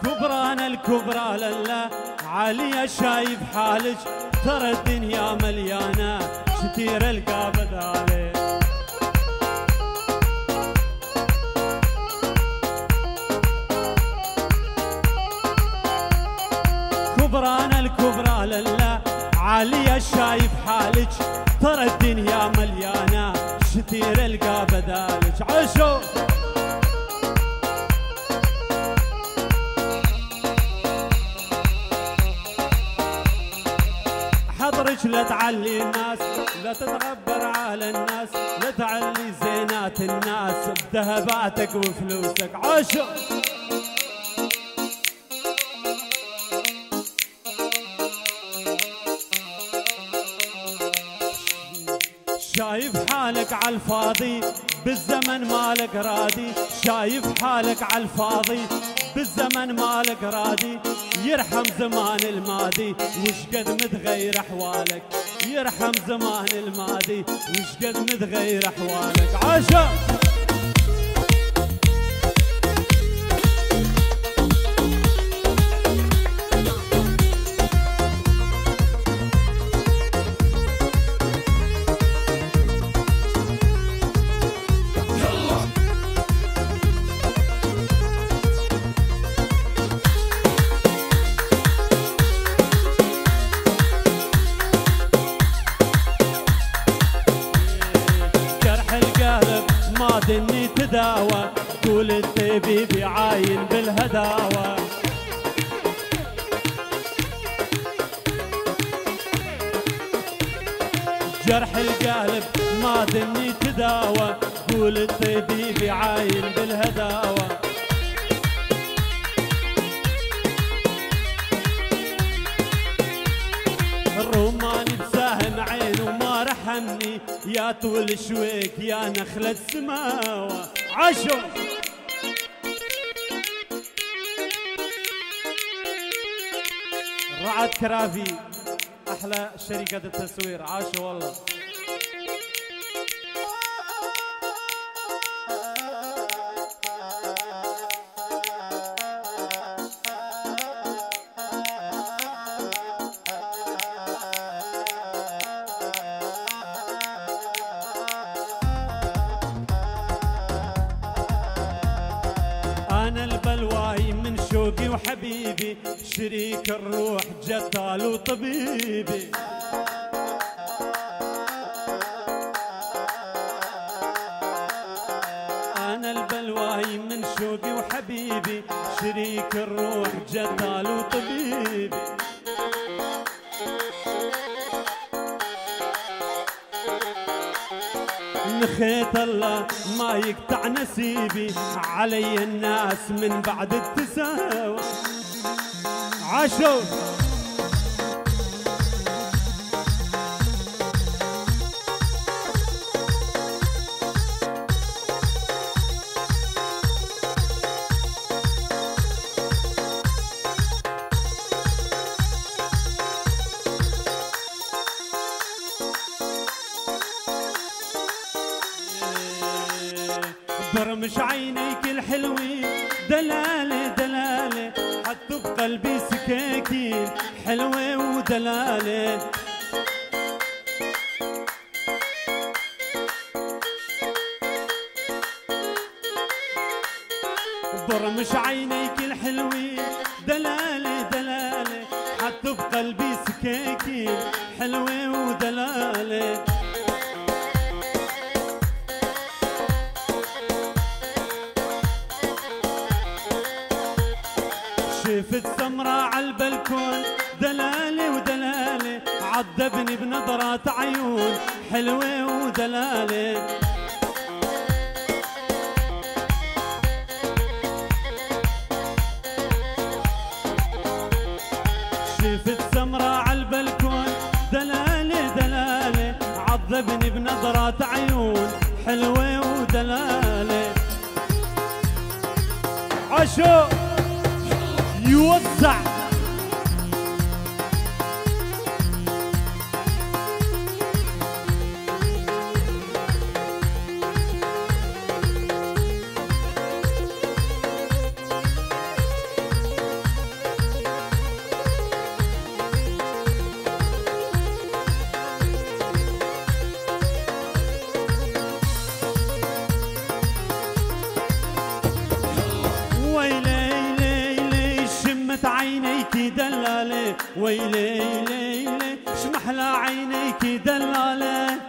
كبرانا الكبرى لله عليا شايف حالك، ترى الدنيا مليانة شتير القى بدالك. كبرانا الكبرى لله عليا شايف حالك، ترى الدنيا مليانة شتير القى بدالك. عشو حضرك لا تعلي الناس، لا تتغبر على الناس، لا تعلي زينات الناس بذهباتك وفلوسك. عشو شايف حالك عالفاضي بالزمن مالك رادي، شايف حالك عالفاضي بالزمن مالك رادي. يرحم زمان الماضي وشقد متغير احوالك، يرحم زمان الماضي وشقد متغير احوالك. عاشا اني تداوى، قول الطبيب عاين بالهداوى. جرح القلب ما اني تداوى، قول الطبيب عاين بالهداوى. الروماني بساهم عين وما رحمني، يا طول شويك يا نخلة سماوة. عشو رعد كرافي أحلى شركة التصوير. عاشو والله. أنا البلواي من شوقي وحبيبي، شريك الروح جتال وطبيبي. أنا البلواي من شوقي وحبيبي، شريك الروح جتال وطبيبي. نخيت الله ما يقطع نسيبي، علي الناس من بعد التساوى. عاشو برمش عينيك الحلوين دلالة دلالة، حطوا بقلبي سكاكين حلوة ودلالة. برمش عينيك الحلوين دلالة دلالة، حطوا بقلبي سكاكين حلوة ودلالة. شفت سمرة عالبلكون دلالة ودلالة، عذبني بنظرات عيون حلوة ودلالة. شفت سمرة عالبلكون دلالة دلالة، عذبني بنظرات عيون حلوة ودلالة. عشو يوزع ويلي لي لي شمحلى عينيك دلالة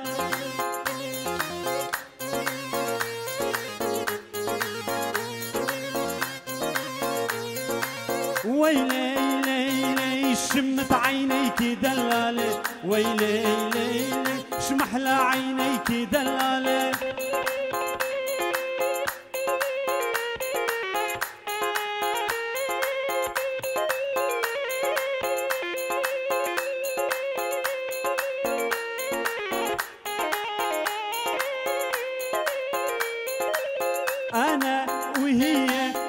ويلي لي لي شمت عينيك دلالة ويلي لي لي شمحلى عينيك دلالة أنا وهي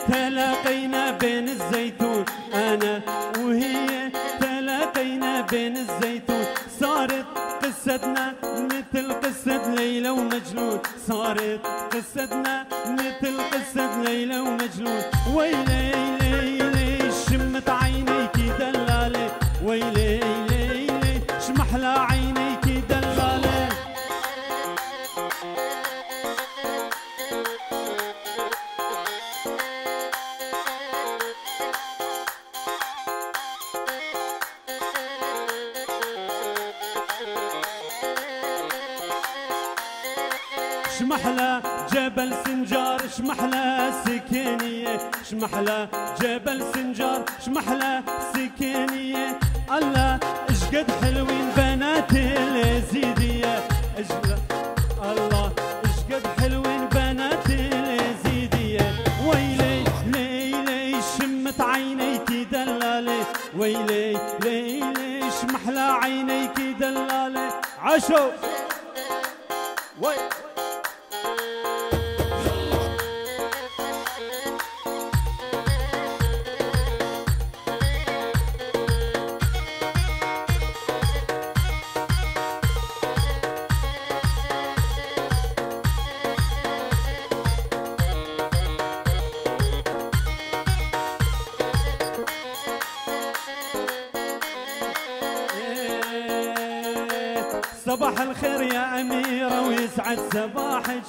تلاقينا بين الزيتون أنا وهي تلاقينا بين الزيتون صارت قصتنا مثل قصة ليلى ومجنون صارت قصتنا مثل قصة ليلى ومجنون ويلي لي لي شمت عينيك دلالة ويلي لي لي شمحلى عينيك دلالة شمحلى جبل سنجار شمحلى سكينية شمحلى جبل سنجار شمحلى سكينية الله اشقد حلوين بنات اليزيدية الله اشقد حلوين بنات اليزيدية ويلي لي لي شمت عينيك دلالة ويلي لي لي شمحلى عينيك دلالة عشو وي صباح الخير يا أميرة ويسعد صباحك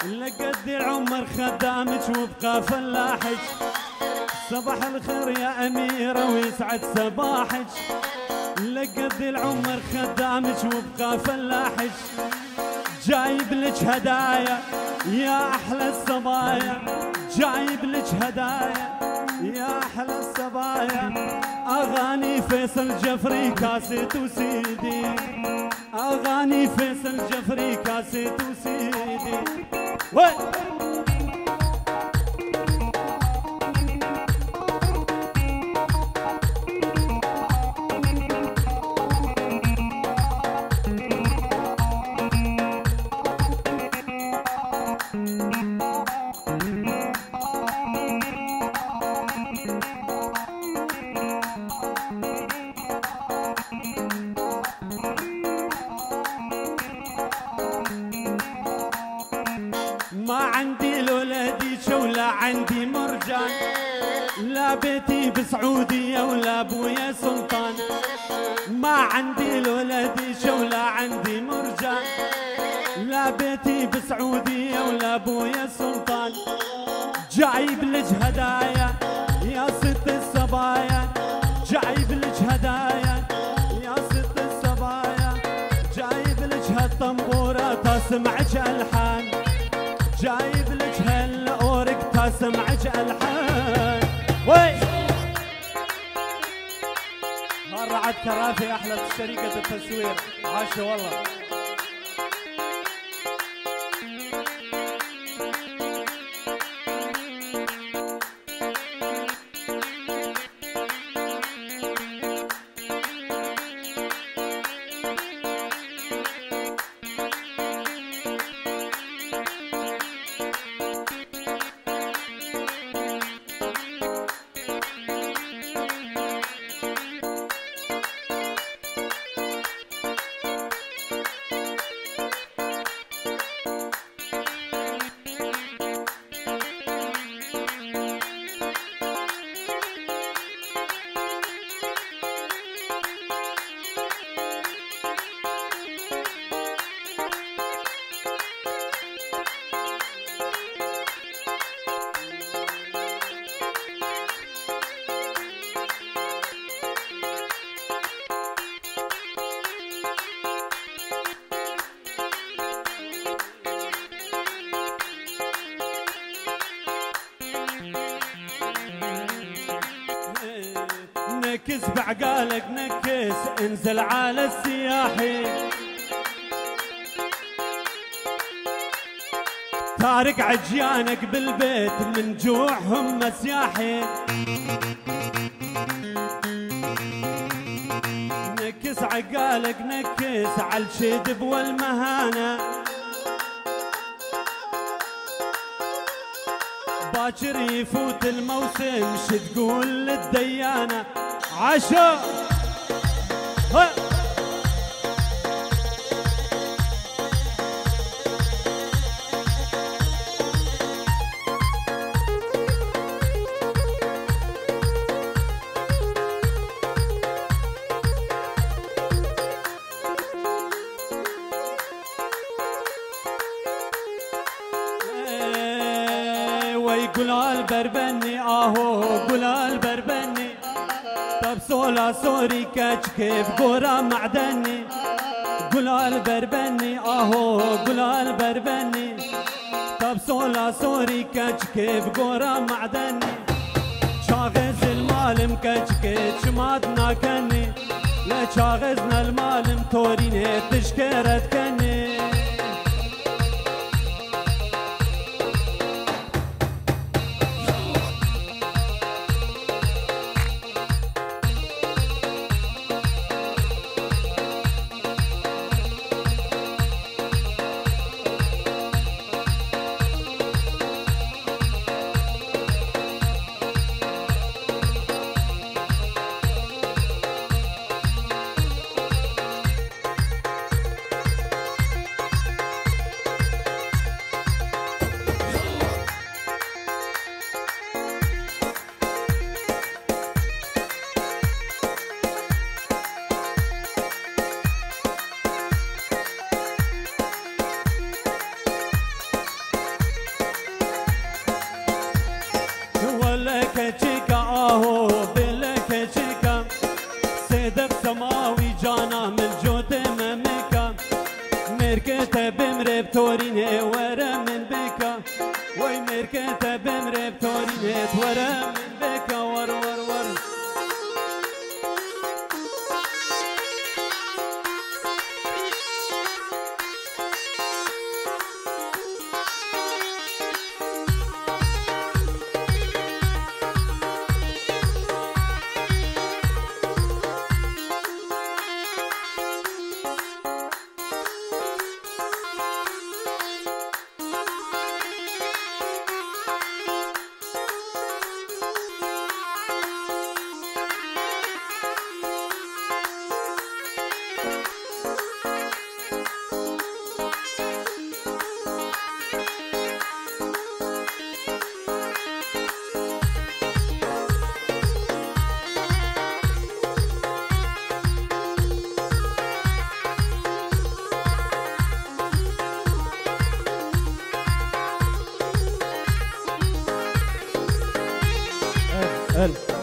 لقد العمر خدامك وبقى فلاحك صباح الخير يا أميرة ويسعد صباحك لقد العمر خدامك وبقى فلاحك جايب لك هدايا يا أحلى الصبايا جايب لك هدايا يا أحلى الصبايا أغاني فيصل جفري كاسيت وسيدي أغاني فيصل جفري كاسيت وسيدي وي ما عندي لولاديش ولا عندي مرجان لا بيتي بسعودية ولا ابويا سلطان ما عندي لولاديش ولا عندي مرجان لا بيتي بسعودية ولا ابويا سلطان جايب لك هدايا يا ست الصبايا جايب لك هدايا يا ست الصبايا جايب لك هالطنبورة تسمعك ألحان جايب لك هالأورق تسمعك ألحان وي مرة عد كرافي أحلى شركة التصوير عاشوا والله نكس بعقالك نكس انزل على السياحي تارك عجيانك بالبيت من جوع هم سياحي نكس عقالك نكس عالشدب والمهانة باكر يفوت الموسم شتقول للديانة عشا قلال بربني اهو قلال بربني طب سولا سوري كاش كيف قرا معدني قلال بربني اهو قلال بربني طب سولا سوري كاش كيف قرا معدني شاغز المال مكشكش مادنا كني لا شاغزنا المال متوريني تشكرت كني كتشيكا اهو بالكتشيكا صدق سماوي جانا من جود ممكا مركته بمرب توريني ورا من بكا وي مركته بمرب توريني ورا من بكا ور ور ور هل